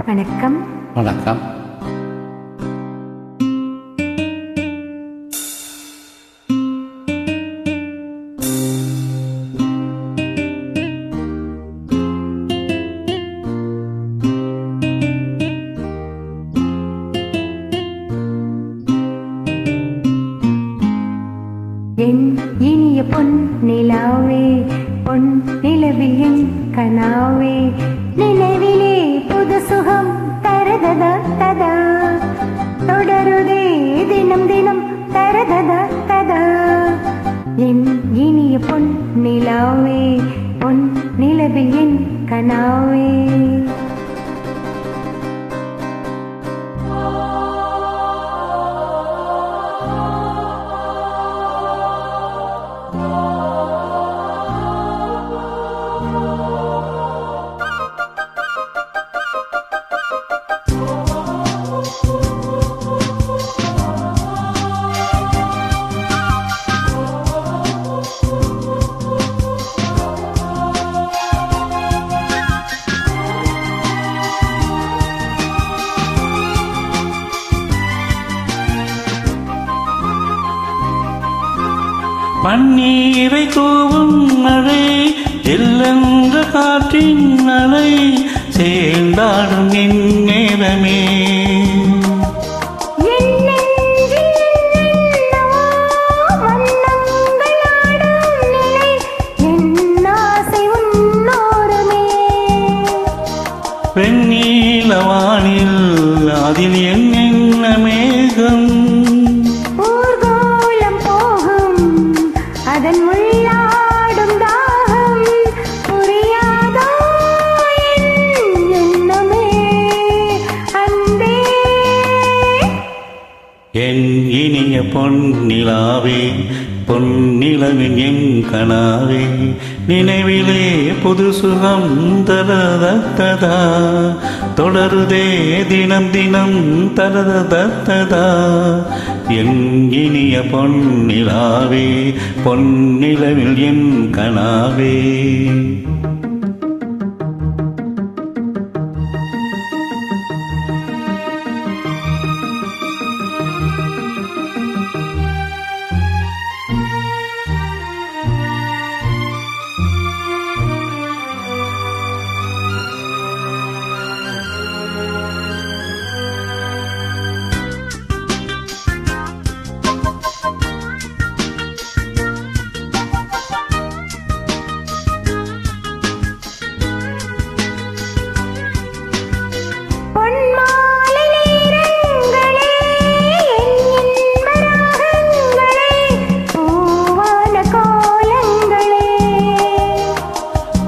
வணக்கம். வணக்கம். என் இனிய பொன் நிலாவே, பொன் நிலவில் என் கனாவே, நினைவிலே புது சுகம் தரததா ததா, தொடருதே தினம் தினம் தரததா ததா. என் இனிய பொன் நிலாவே, பொன் நிலவில் என் கனாவே. பன்னீரை தூவும் மழை, எல்லென்ற காற்றின் அலை, சேர்ந்தாடும் என் நேரமே. வெண்ணீலவானில் அதில் என்ன மேகம், அதன் உள்ளாடும் தாகம் புரியாதோ என்னமே அன்பே. என் இனிய பொன்னிலாவே, பொன்னிலவின் என் கனாவே, நினைவிலே புது சுகம் தரதத்ததா, தொடருதே தினம் தினம் தரதத்ததா. என் இனிய பொன்னிலாவே, பொன்னிலவில் என் கனாவே.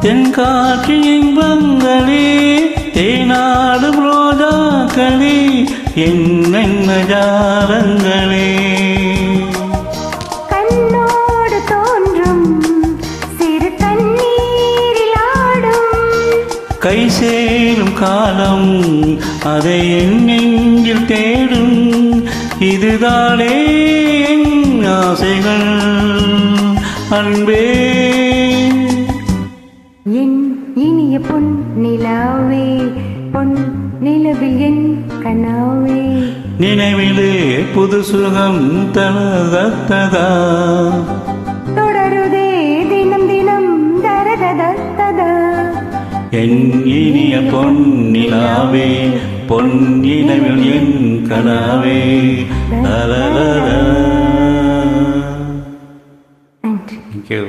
தென்காட்சி இன்பங்களே, தேனாடும் ரோஜாக்களே, என்னென்ன ஜாலங்களே. கண்ணோடு தோன்றும் சிறு தண்ணீரில் ஆடும், கை சேரும் காலம் அதை என் நெஞ்சில் தேடும், இதுதானே என் ஆசைகள் அன்பே. என் இனிய பொன் நிலாவே, பொன் நிலவில் என் கனாவே, நினைவிலே புது சுகம் தரதத்ததா, தொடருதே தினம் தினம் தரததத்ததா. என் இனிய பொன்னிலாவே, பொன்னிலவில் என் கனாவே. நன்றி. Thank you.